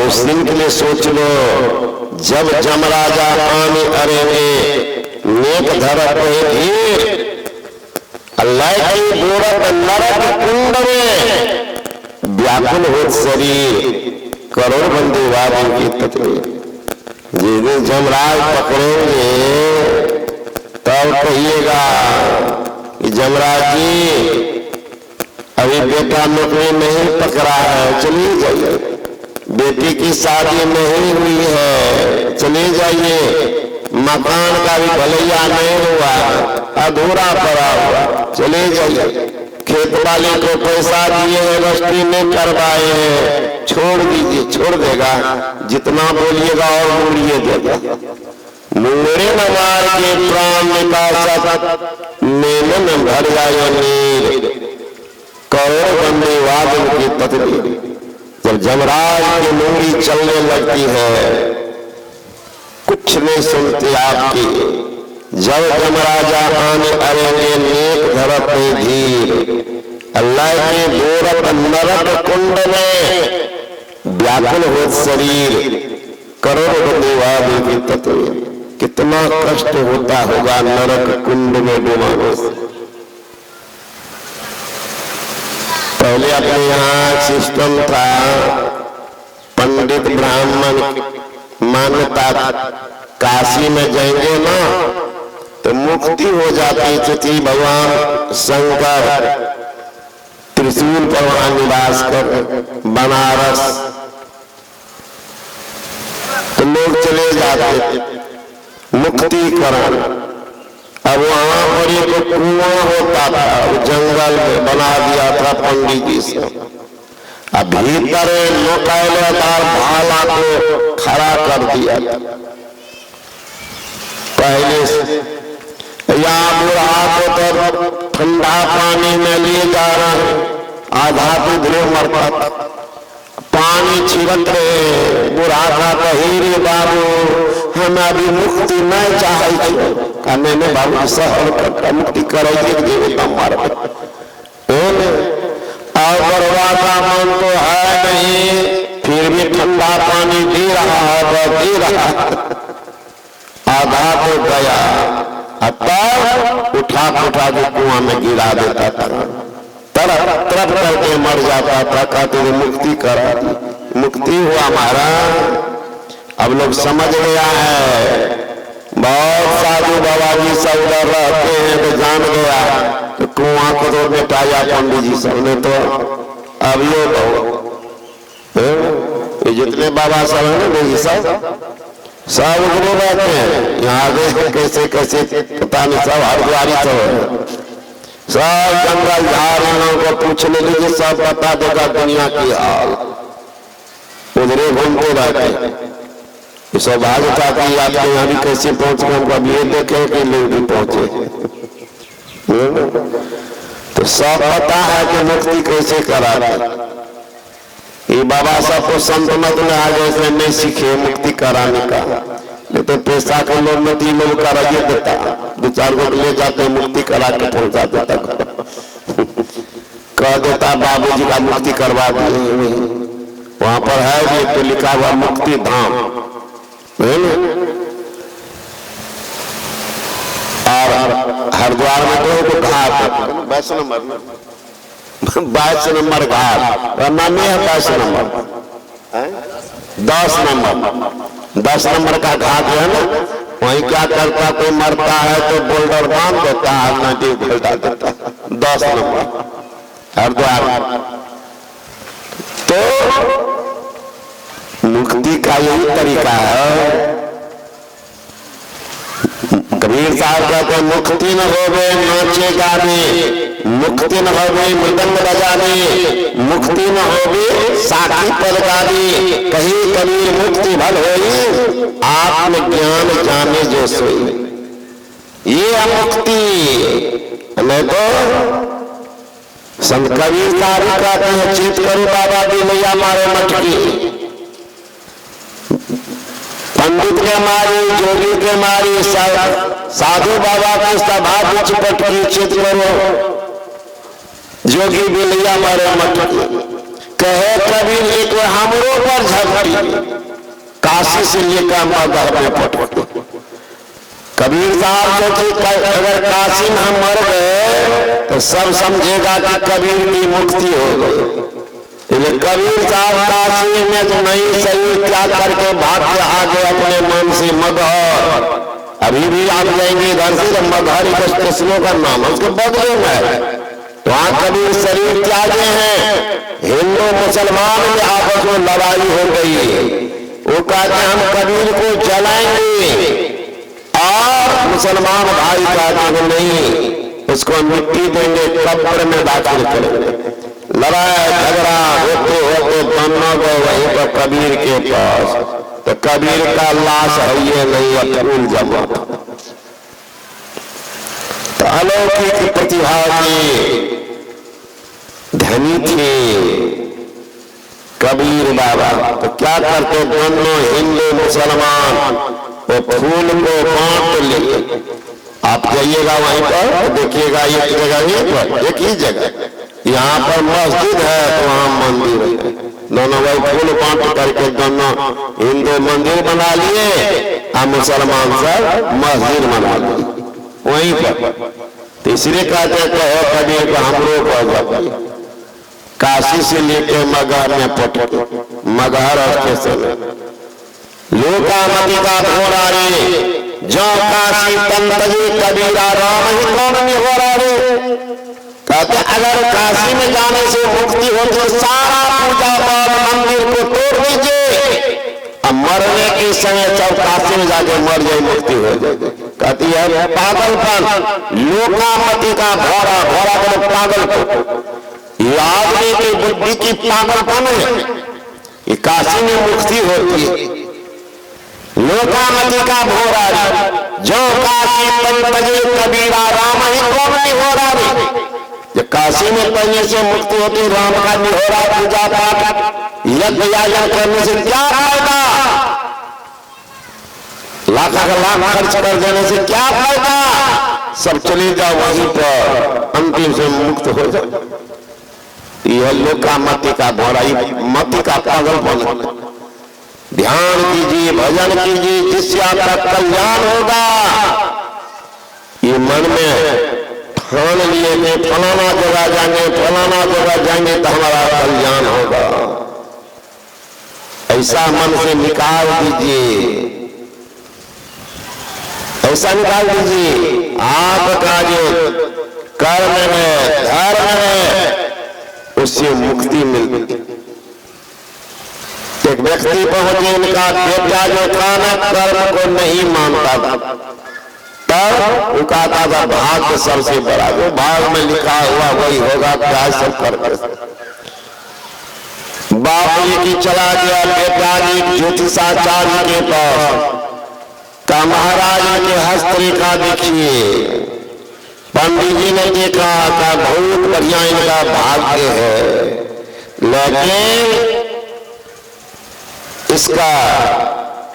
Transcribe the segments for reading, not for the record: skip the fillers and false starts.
उस दिन के लिए सोच लो, जब जमराजा आने अरेंगे नेक धरत धीर, अल्लाह की गोरख नरक कुंड में व्याकुल हो शरीर, करोड़ बंदी वादी की तकलीफ। जिस दिन जमराज पकड़ेंगे तब कहिएगा कि जमराज जी अभी बेटा नौकरी नहीं पकड़ा है, चलिए जाइए। बेटी की शादी नहीं हुई है, चले जाइए। मकान का भी भलैया नहीं हुआ, अधूरा पड़ा हुआ, चले जाइए। खेत वाले को पैसा दिए हैं, रजिस्ट्री नहीं करवाए हैं, छोड़ दीजिए। छोड़ देगा, जितना बोलिएगा और मुड़िए देगा। मुंगरे न मार के प्राण निकासत, मेमन भर जाए नीर, करोड़ बंदे वादन की तकलीफ। जब जमराज की मुंगरी चलने लगती है, कुछ नहीं सुनती आपकी। जब जमराजा आने अरेंगे नेक धरत धीर, अल्लाह के गोरख नरक कुंड में व्याकुल हो शरीर, करोड़ बंदे वादी की तकलीफ। कितना कष्ट होता होगा नरक कुंड में डुबाने से। पहले अपने यहाँ सिस्टम था, पंडित ब्राह्मण मान्यता, काशी में जाएंगे ना तो मुक्ति हो जाती थी। भगवान शंकर त्रिशूल पर वहां निवास कर बनारस, तो लोग चले जाते थे मुक्तिकरण। अब वहां पर एक कुआं होता था, जंगल में बना दिया था पंडित जी से। अब भीतर नौकायदार भाला को खड़ा कर दिया था पहले से। या बुढ़ा को तो ठंडा पानी में ले जा रहे, आधा दूधरे मरता था, पानी छिड़क रहे। बुढ़ा का कही बाबू हम अभी मुक्ति नहीं चाहे, मैंने बाबू सहल कर मुक्ति करेगी और बरवा का मन तो है नहीं, फिर भी ठंडा पानी दे रहा है, दे रहा। आधा तो गया, अब उठा के कुआं में गिरा देता था, तरफ करके मर जाता था। कहते थे मुक्ति करा दी, मुक्ति हुआ महाराज। अब लोग समझ गया है, बहुत साधु बाबा जी सब उधर रहते हैं तो जान गया तो कुआं को तो मिटाया पंडित जी सब ने। तो अब ये जितने बाबा सब है ना, सब उधरे रहते हैं। यहाँ देख कैसे कैसे पता नहीं, सब हरद्वारी सब जंगल झाड़ियों को पूछने लीजिए, सब बता देगा दुनिया की हाल। उधरे घूमते रहते। सौभाग्य था कि आपके यहाँ भी कैसे पहुंच गए, हमको अब ये देखे कि लोग भी पहुंचे। तो सब पता है कि मुक्ति कैसे करा। ये बाबा साहब को संत मत में आ गए, नहीं सीखे मुक्ति कराने का। नहीं तो पैसा के लोग में 3 लोग कराइए देता, 2-4 लोग ले जाते मुक्ति करा के पहुंचा देता। कह देता बाबू जी का मुक्ति करवा दिए, वहां पर है भी तो लिखा हुआ मुक्ति धाम। और हरिद्वार में तो घाट 22 नंबर घाट, नाम है 22 नंबर 10 नंबर का घाट है ना। वहीं क्या करता, कोई मरता है तो बोल्डर बांध देता है, नदी घुलटा देता। 10 नंबर हरिद्वार। तो मुक्ति का यही तरीका है। कबीर साहब कहते मुक्ति न होवे नाचे गाने, मुक्ति न होवे मृदंग बजाने, मुक्ति न होवे साखी पद गाने। कहीं कबीर मुक्ति भल होई, आत्मज्ञान जाने जो सोई। ये है मुक्ति। नहीं तो संत कबीर साहब कहते हैं चित करो बाबा दी मैया मारे मटकी। पंडित के मारी, जोगी के मारी, साधु बाबा की सभा चिपट की चित करो, जोगी बिलिया मारे मटकी। कहे कबीर एक हमरो पर झपटी, काशी से लेकर मगहर में पटपट। कबीर साहब जो कि अगर काशी में हम मर गए तो सब समझेगा कि कबीर की मुक्ति हो गई। कबीर साहब काशी में तो नहीं सही क्या करके भाग के आ गए अपने मन से मगहर। अभी भी आप जाएंगे इधर से मगहर स्टेशनों का नाम उसके बदले में वहां कबीर शरीर त्यागे हैं। हिंदू मुसलमान में आपस में लड़ाई हो गई। वो कहते हम कबीर को जलाएंगे और मुसलमान भाई कहते नहीं उसको मिट्टी देंगे, कब्र में दाखिल करेंगे। लड़ाई झगड़ा होते होते दोनों गए वहीं पर कबीर के पास। तो कबीर का लाश है ये नहीं फूल जमा। तो अलौकिक प्रतिभा की धनी थे कबीर बाबा। तो क्या करते दोनों हिंदू मुसलमान वो फूल को बांट लिए। आप जाइएगा वहीं पर तो देखिएगा एक जगह एक ही जगह यहाँ पर मस्जिद है तो वहां मंदिर है। दोनों भाई फूल बांट करके दोनों हिंदू मंदिर बना लिए और मुसलमान सब मस्जिद बना लिए वहीं पर। तो इसलिए कहते कहो कबीर को हमरो को काशी से लेके मगहर में पट मगहर स्टेशन लोकामति का घोड़ा रे जो काशी तंतजी कबीरा राम ही कौन नहीं हो रहा रे। कहते अगर काशी में जाने से मुक्ति हो तो सारा पूजा पाठ मंदिर को तोड़ दीजिए। अब मरने के समय सब काशी में जाके मर जाए मुक्ति हो जाए। कहती है पागलपन लोकामति का घोड़ा घोड़ा को पागलपन ये आदमी की बुद्धि की पागलपन है। ये काशी में मुक्ति होती है। लोकामति का घोड़ा जो काशी तंतजी कबीरा राम ही कौन नहीं हो रहा। जो काशी में पढ़ने से मुक्ति होती राम का निहोरा पूजा पाठ यज्ञ याजन करने से क्या फायदा। लाख लाख खर्च कर देने से क्या फायदा। सब चले जाओ वहीं पर अंतिम से मुक्त हो जाओ। यह लोकामति का घोड़ा मति का पागलपन। ध्यान कीजिए भजन कीजिए जिससे आपका कल्याण होगा। ये मन में ठान लिए थे फलाना जगह जाएंगे तो हमारा कल्याण होगा। ऐसा मन से निकाल दीजिए, ऐसा निकाल दीजिए। आपका जो कर्म है धर्म है उससे मुक्ति मिलती। एक व्यक्ति पहुंचे उनका बेटा जो था ना कर्म को नहीं मानता था तब वो कहता था भाग्य सबसे बड़ा जो भाग में लिखा हुआ वही होगा क्या सब कर बाप ये की चला गया बेटा जी ज्योतिषाचार्य के पास का महाराज के हस्तरेखा देखिए। पंडित जी ने देखा का बहुत बढ़िया इनका भाग्य है लेकिन इसका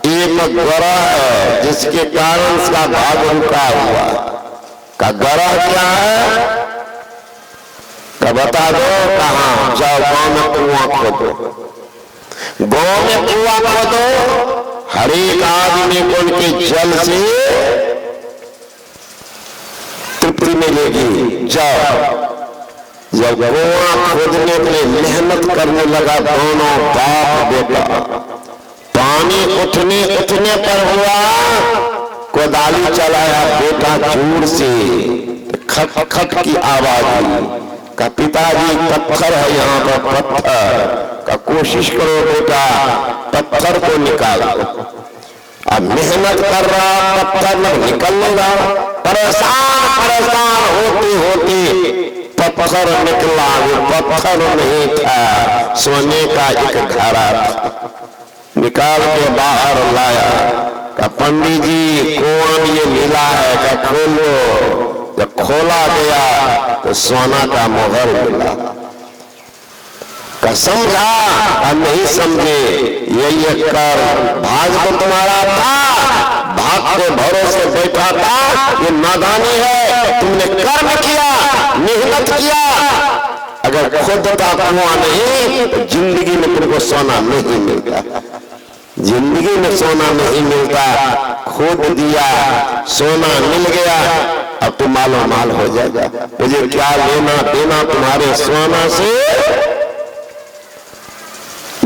एक ग्रह है जिसके कारण इसका भाग रुका हुआ। का ग्रह क्या है का बता दो। कहाँ जाओ गांव में कुआं खोदो, गांव में कुआं खोदो। हर एक आदमी को उनके जल से तृप्ति मिलेगी। जाओ जब कुआं खोदने के लिए मेहनत करने लगा दोनों बाप बेटा पानी उठने पर हुआ कोदाली चलाया बेटा जोर से खट खट की आवाज आई। का पिताजी पत्थर है यहाँ पर पत्थर का कोशिश करो बेटा पत्थर को निकालो। अब मेहनत कर रहा पत्थर निकल रहा परेशान होते होते पत्थर निकला। वो पत्थर नहीं था सोने का एक घड़ा निकाल के बाहर लाया। का पंडित जी कुआं ये मिला है का खोलो। जब खोला गया तो सोना का मोहर मिला। का समझा और नहीं समझे ये कर भाग तो तुम्हारा था, भाग के भरोसे बैठा था। ये नादानी है, तुमने कर्म किया मेहनत किया। अगर खुद का कुआं नहीं तो जिंदगी में तुमको सोना नहीं मिलता, जिंदगी में सोना नहीं मिलता। खुद दिया सोना मिल गया, अब तुम मालो माल हो जाएगा। मुझे क्या लेना देना तुम्हारे सोना से,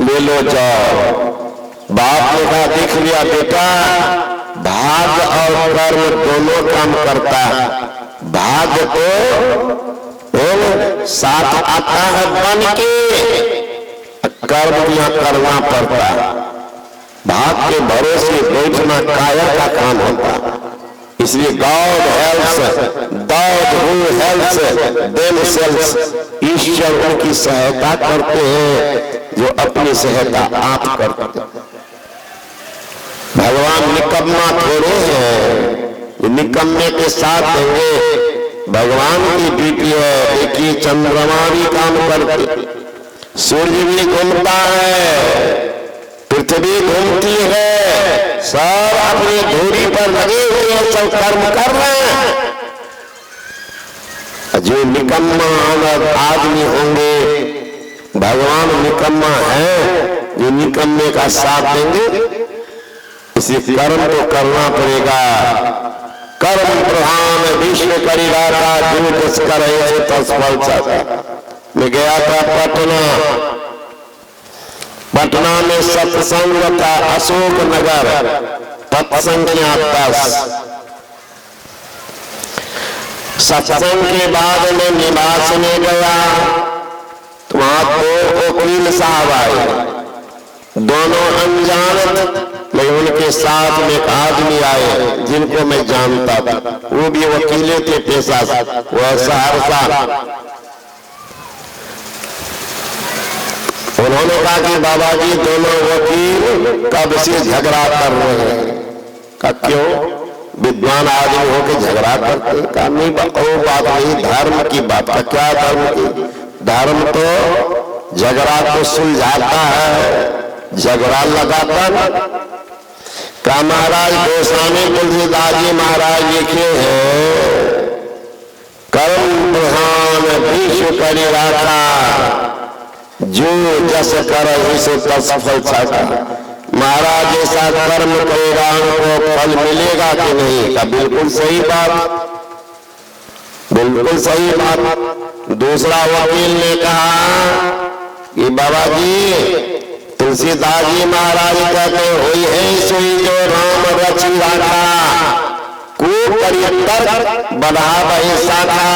ले लो जाओ। बाप ने कहा देख लिया बेटा, भाग और कर्म दोनों काम करता है। भाग तो साथ आता है बन के, कर्म यहाँ करना पड़ता है। भाग के भरोसे बैठना कायर का काम होता। इसलिए God helps those who help themselves, ईश्वर उनकी सहायता करते हैं जो अपनी सहायता आप करते हैं। भगवान निकम्मा थोड़े हैं, निकम्मे के साथ देंगे। भगवान की ड्यूटी है, एक ही चंद्रमा भी काम करते, सूर्य भी घूमता है, पृथ्वी घूमती है, सब अपनी धुरी पर लगे हुए हैं, सब कर्म कर रहे हैं। जो निकम्मा आदमी होंगे, भगवान निकम्मा है जो निकम्मे का साथ देंगे। इसी कर्म तो करना पड़ेगा। कर्म प्रधान विश्व करिराता, जो जस करे तत्फल चाहता। मैं गया था पटना में सत्संग था, अशोक नगर, पद संख्या 10। सत्संग के बाद में निवास में गया तो वहां 2 वकील साहब आए, दोनों अनजान, लेकिन उनके साथ में एक आदमी आए जिनको मैं जानता था, वो भी वकीले थे पेशा से, वह सहरसा। उन्होंने कहा कि बाबा जी दोनों वकील कब से झगड़ा कर रहे हैं। कहा क्यों, विद्वान आदमी होकर झगड़ा करते? कहा नहीं, वो बात नहीं, धर्म की बात। का क्या धर्म की? धर्म तो झगड़ा को सुलझाता है, झगड़ा लगाता ना। का महाराज गोस्वामी तुलसीदास जी महाराज लिखे हैं, कर्म प्रधान विश्व करिराता, जो जस कर सो तस फल छाता। महाराज ऐसा कर्म करेगा उनको फल मिलेगा कि नहीं? का बिल्कुल सही बात, बिल्कुल सही बात। दूसरा वकील ने कहा कि बाबा जी तुलसीदास जी महाराज कहते हुई है सोई जो राम रचि राखा, को करियर बढ़ा बही शाखा।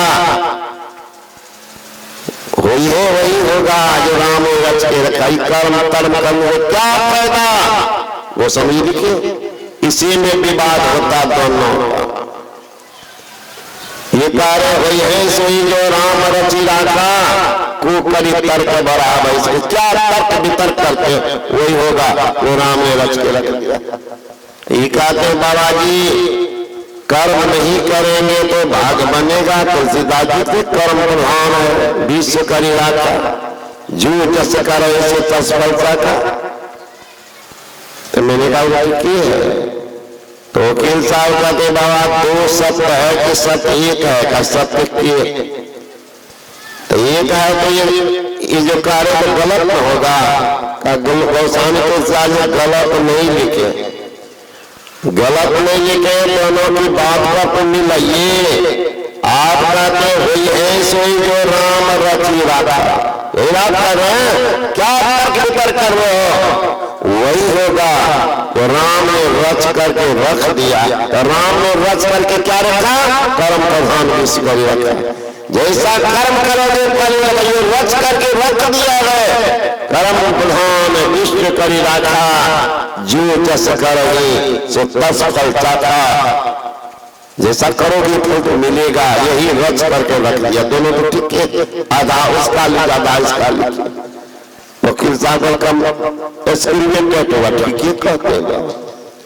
हुई है वही होगा जो राम रच के रखा। कर्म कर्म कर्म क्या फायदा, वो समझ लिखिए। इसी में विवाद होता दोनों। ये कार्य हुई है सोई जो राम रचि राखा, को करी तर्क बराबर। इसको क्या तर्क वितर्क करते वही होगा वो राम ने रच के रख दिया। ये कहते बाबा जी कर्म नहीं करेंगे तो भाग बनेगा। तुलसीदास जी के कर्म प्रधान है, विश्व करिराता, जो जस करे से तस फल पाता। तो मैंने कहा की है तो वकील साहब कहते बाबा 2 सत्य है कि सत्य एक है? का सत्य एक तो एक है तो ये जो कार्य तो गलत न होगा। का गोस्वामी तुलसीदास गलत नहीं लिखे, गलत नहीं लिखे, दोनों की बात का पुण्य लाइए। आप कहते हुई है सोई जो राम रचि राखा, क्या तर्क कर रहे हो? वही होगा तो राम ने रच करके रख दिया। तो राम ने रच करके क्या रखा? कर्म प्रधान विश्व करी रखा। जैसा कर्म करोगे रच करके रख दिया है। कर्म प्रधान विश्व करी रखा, जो जस करोगे सो तस फल चाहता। जैसा करोगे फल तो मिलेगा, यही रच करके रख दिया। दोनों तो ठीक है, आधा उसका लिखा, आधा इसका लिखा। वकील साहब कम एक्सपेरिमेंट हुआ, ठीक है कहते हैं।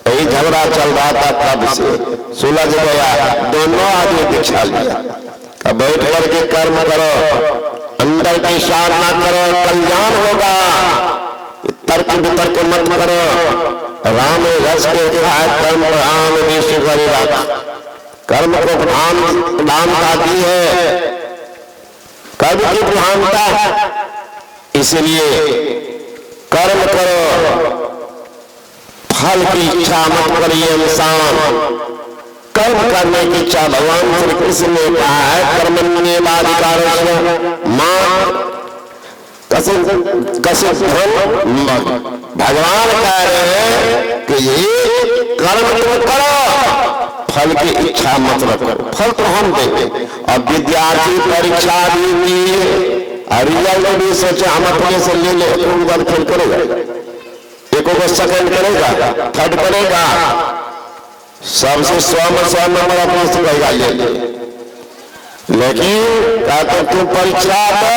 यही झगड़ा चल रहा था तब से सुलझ गया, दोनों आदमी दिखा लिया। अब बैठ करके कर्म करो, अंदर की साधना करो, कल्याण होगा। तर्क वितर्क मत करो। राम रस के कर्म प्रधान विश्व करिराता, कर्म को प्रधान का दी है। कर्म की प्रधानता, इसलिए कर्म करो, फल की इच्छा मत करिए। इंसान कर्म करने की इच्छा, भगवान श्री कृष्ण ने कहा है कर्मण्येवाधिकारस्ते मा कश्चित् भगवान कह रहे हैं कि ये कर्म तुम करो, फल की इच्छा मत रखो, फल तो हम देंगे। और विद्यार्थी परीक्षा भी दिए, रिजल्ट भी सोचे हम अपने से ले ले, तो फेल करेगा, एक को सेकंड करेगा, थर्ड करेगा, सबसे 100 नंबर अपने से कहेगा ले ले। लेकिन कहते तुम परीक्षा दो,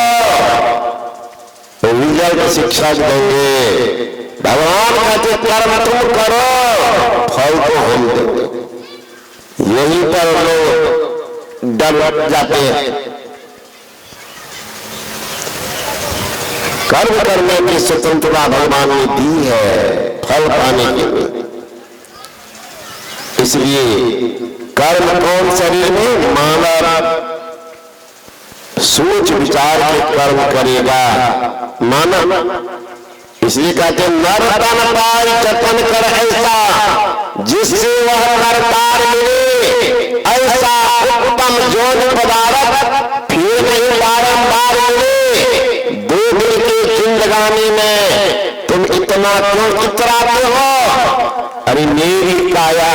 रिजल्ट शिक्षा देंगे। भगवान कहते कर्म तुम करो, फल तो हम देंगे। यही पर लोग डर जाते हैं। कर्म करने की स्वतंत्रता भगवान ने दी है फल पाने के लिए। इसलिए कर्म कौन शरीर में मानव सोच विचार के कर्म करेगा मानव। इसलिए कहते नर तन पाई जतन कर ऐसा, जिससे वह करतार मिले, ऐसा उत्तम जोन पदार्थ फिर नहीं बारंबार मिले। दो दिन की जिंदगानी में तुम इतना क्यों इतराते हो? अरे मेरी काया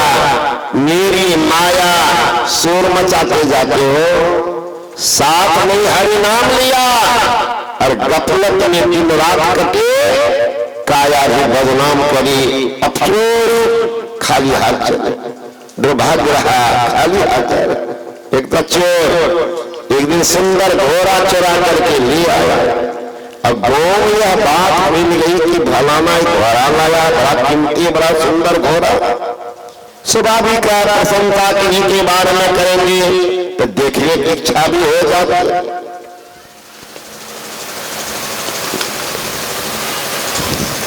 मेरी माया शोर मचाते जाते हो, साथ नहीं हरि नाम लिया और गफलत में दिन रात कटे, काया भी बदनाम करी, अफसोस खाली हाथ चले। दुर्भाग्य रहा खाली हाथ चले। एक तो चोर एक दिन सुंदर घोड़ा चुरा करके ले आया। अब गाँव में यह बात मिल गई कि भलाना घोड़ा लाया, बड़ा कीमती बड़ा सुंदर घोड़ा। स्वाभाविक प्रशंसा किन्हीं के बारे में करेंगे तो देखने की इच्छा भी हो जाती है।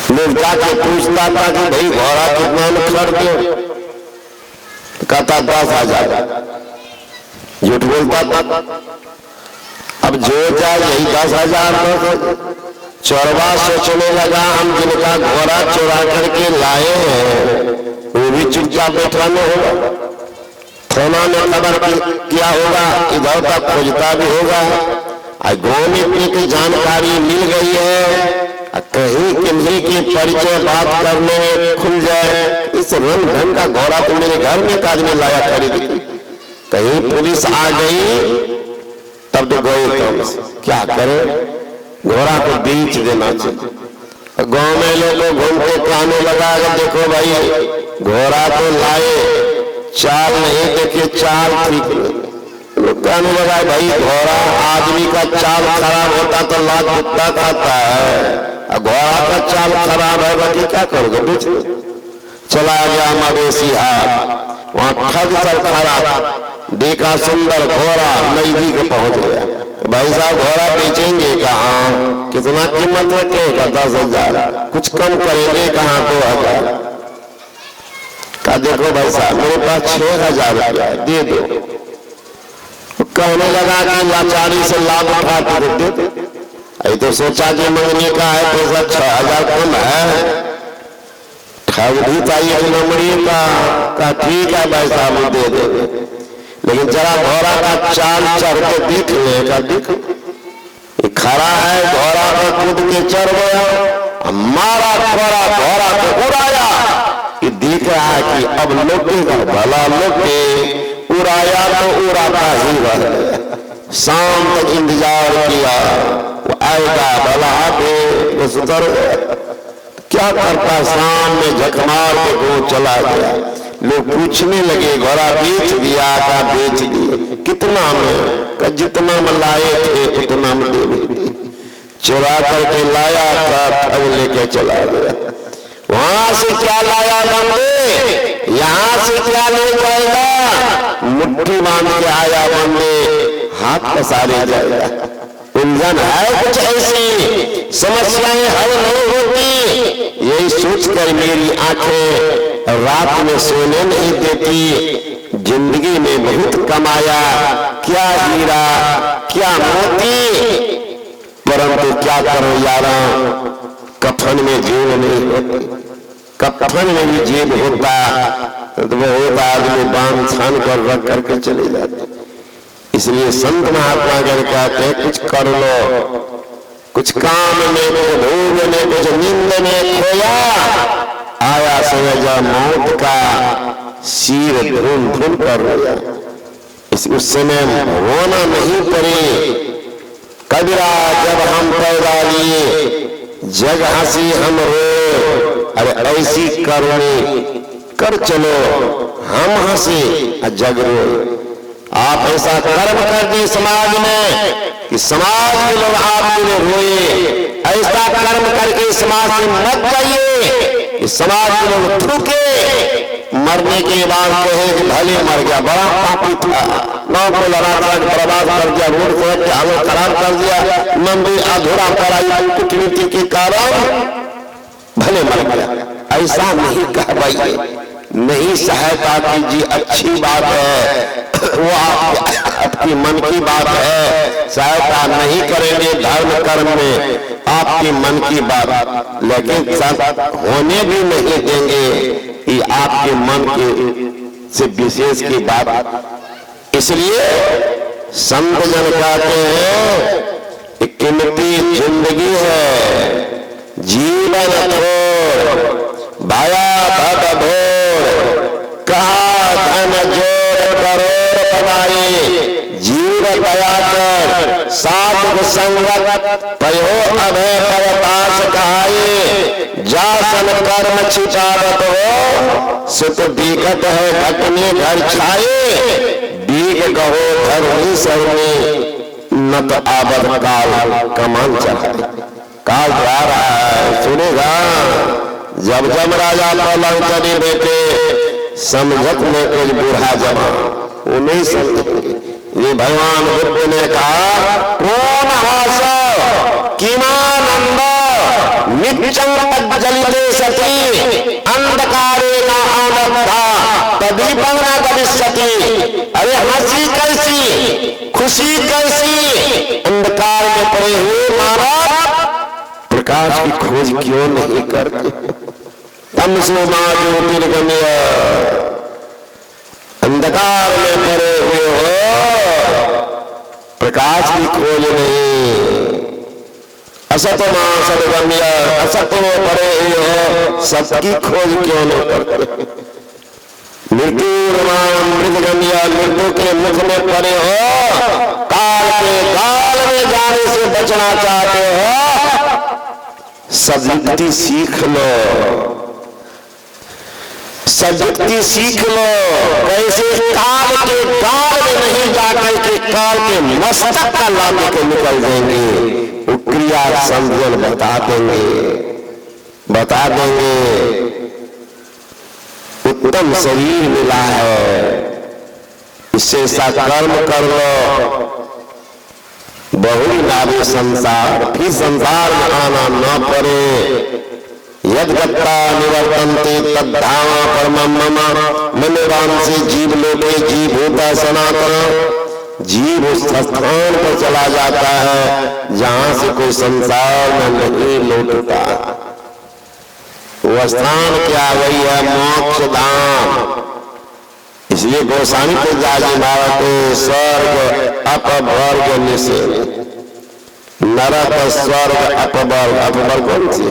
लोग जाके पूछता था कि भाई घोड़ा कितना में खरीदे, कहता 10,000, झूठ बोलता था। अब जो जाए यही 10,000। चोरवा सोचने लगा हम जिनका घोड़ा चुरा करके लाए हैं वो भी चुपचाप बैठा में होगा, थाना में खबर किया होगा, इधर तक खोजता भी होगा। गाँव में इतनी की जानकारी मिल गई है, कहीं किन्हीं की परिचय बात करने में खुल जाए, इस रंग ढंग का घोड़ा तो मेरे घर में एक आदमी लाया खरीद, कहीं पुलिस आ गई तब तो गए क्या करे, घोड़ा को बेच देना चाहिए। गांव में लोग घूमते कहने लगा कि देखो भाई घोड़ा तो लाए, चाल नहीं देखे, चाल ठीक नहीं। लोग कहने लगा भाई घोड़ा आदमी का चाल खराब होता तो लाख कुत्ता खाता है, घोड़ा का चाल खराब होगा कि क्या करोगे, बेच चला गया मवेशी हाट, वहां ठग सर खड़ा, देखा सुंदर घोड़ा, नजदीक पहुंच गया। भाई साहब घोड़ा बेचेंगे कहाँ, कितना कीमत रखेगा? 10,000। कुछ कम करेंगे कहाँ? 2,000 का। देखो भाई साहब मेरे पास 6,000 रुपया दे दो। कहने लगा कि लाचारी से लाभ उठाते दे। अरे तो सोचा कि मंगने का है पैसा 6,000 कम है, ठग भी चाहिए नंबरी का। ठीक है भाई साहब दे दे, लेकिन जरा घोड़ा का चाल चढ़ के देख लेगा। देख खड़ा है, घोड़ा को कूद के चढ़ गया, मारा घोड़ा को उड़ाया। ये दिख रहा है कि अब लौटेगा, भला लौटे। उड़ाया तो उड़ाता ही रह गया। शाम तक इंतजार किया, वो आएगा भला आगे सुधर गया। क्या करता, शाम में झक मार के वो चला गया। लोग पूछने लगे घोड़ा बेच दिया का? बेच दिए। कितना में? का जितना में लाए थे उतना में दे दिए। चुरा करके लाया था, ठग लेके चला गया। वहां से क्या लाया बंदे, यहाँ से क्या ले जाएगा? मुट्ठी बांध के आया बंदे, हाथ पसारे जाएगा। उलझन है कुछ ऐसी, समस्याएं हल नहीं होती। यही सोचकर मेरी आंखें रात में सोने नहीं देती। जिंदगी में बहुत कमाया, क्या हीरा, क्या मोती, परंतु क्या करो यारा, कफन में जेब नहीं होती। कफन में भी जेब होता तो वो होता आदमी बांध छान कर रख करके चले जाते। इसलिए संत महात्मा जन कहते हैं कुछ कर लो, कुछ काम में, कुछ भोग में, कुछ नींद में खोया, आया समझा मौत का सिर धूम धूम कर रोया। उस समय रोना नहीं पड़े। कबीरा जब हम पैदा लिए जग हंसी हम रो, अरे ऐसी करुणी कर चलो हम हंसे जग रो। आप ऐसा कर्म कर दिए समाज में कि समाज के लोग आपके लिए रोए। ऐसा कर्म करके समाज से मत जाइए कि समाज के लोग थूके, मरने के बाद कहे कि भले मर गया, बड़ा पापी था, नाव को लगातार बर्बाद कर दिया, रोड सड़क के हालत खराब कर दिया, मंदिर अधूरा कराई कूटनीति के कारण, भले मर गया। ऐसा नहीं कह पाइए, नहीं सहायता कीजिए, अच्छी बात है, वो आपकी मन की बात है। सहायता नहीं करेंगे धर्म कर्म में, आपकी मन की बात, लेकिन होने भी नहीं देंगे कि आपके मन के से विशेष की बात। इसलिए संत जन कहते हैं कीमती जिंदगी है, जीवन थोड़ भाया भद भोर, कहा धन जोड़ करोड़ कमाए, जीव दया कर साधु संगत पयो अभय परतास कहाए, जासन कर्म छिपावत हो सुत बीकत है घटने घर छाए, बीक कहो धर्मी सरने न तो आबद काल कमान चढ़ाए। काल जा रहा है, सुनेगा जब राजा पलंग तरी बेटे समझत में कुछ बूढ़ा जमा, वो नहीं समझेंगे। ये भगवान बुद्ध ने कहा कौन हास किमानंद नित्यं जलिते सती अंधकारे न आनंदा तदीपं न गमिष्यति। अरे हंसी कैसी, खुशी कैसी, अंधकार में पड़े हुए महाराज प्रकाश की खोज क्यों नहीं करते? तमसो मां ज्योतिर्गमय, अंधकार में पड़े हुए हो, प्रकाश की खोज नहीं। असत मां सदगम्य, असत में पड़े हुए हो, सबकी खोज क्यों नहीं करते? मृत्युगम्य, मृत्यु के मुख में पड़े हो, काल के काल में जाने से बचना चाहते हो, सद्युक्ति सीख लो, सद्युक्ति सीख लो। कैसे काल के काल में नहीं जाकर के काल के मस्तक का लाभ के निकल जाएंगे। वो क्रिया संयोजन बता देंगे, बता देंगे। उत्तम शरीर मिला है, इससे ऐसा कर्म कर लो, बहु लाभे संसार, फिर संसार में आना न पड़े। यद्गत्ता निवर्तन्ते तद्धाम परमं मम, मनोराम से जीव लोके जीव होता सनातन। जीव उस स्थान पर चला जाता है जहां से कोई संसार में नहीं लौटता। वो स्थान क्या वही है मोक्ष धाम। इसलिए गोस्वामी को जाजी मारते स्वर्ग अपवर्ग निषेध, नरक स्वर्ग अपवर्ग, अपवर्ग कौन सी?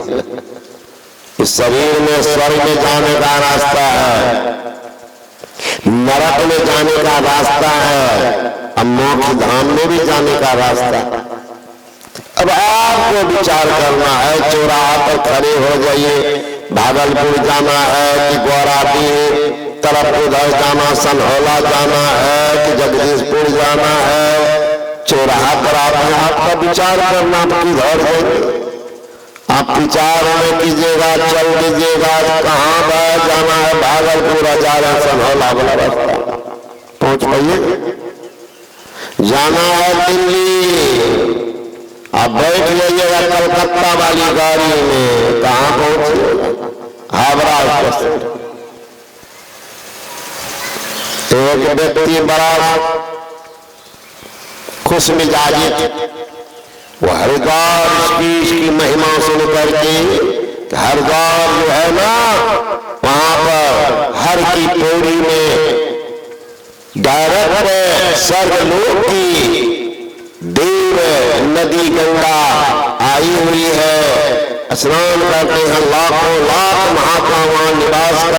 इस शरीर में स्वर्ग में जाने का रास्ता है, नरक में जाने का रास्ता है, अब मोक्ष धाम में भी जाने का रास्ता। अब आपको विचार करना है, चौराहा पर खड़े हो जाइए, भागलपुर जाना है कि गौराटी तरफ उधर जाना, सनहौला जाना है कि जगदीशपुर जाना है, चौराहा पर आपका विचार करना किधर है। आप विचार में कीजिएगा, चल दीजिएगा, कहाँ जाना है, भागलपुर हजारा सनहौला वाला रास्ता पहुंच पाइए। जाना है दिल्ली, आप बैठ जाइएगा कलकत्ता वाली गाड़ी में, कहाँ पहुंचिएगा? हावड़ा स्टेशन। एक व्यक्ति बड़ा खुश मिजाजी थे। वो हरिद्वार की महिमा सुन करके, हरिद्वार जो है ना, वहां पर हर की पौड़ी में डायरेक्ट स्वर्गलोक की देव नदी गंगा आई हुई है। स्नान करते हैं, लाखों लाख महात्मा वहां निवास